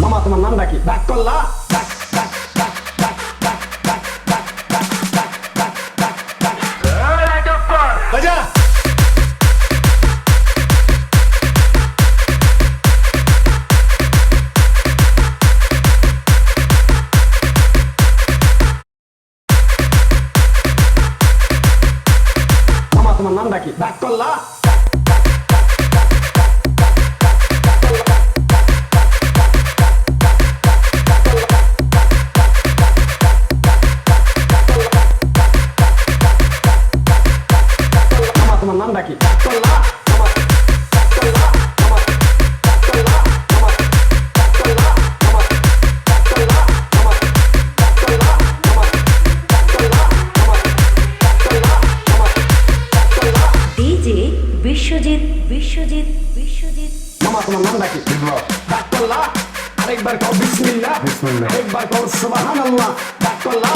মামা তোমার নামটা কি? ডাক করলা? বাজা। মামা তোমার নামটা কি? ডাক করলা? তোমার নামটা কি? ডাক ডিজে বিশ্বজিৎ বিশ্বজিৎ বিশ্বজিৎ মামা তোমার নামটা কি? ডাক করলা? আরেকবার কও বিসমিল্লাহ। আরেকবার কও সুবহানাল্লাহ। ডাক করলা?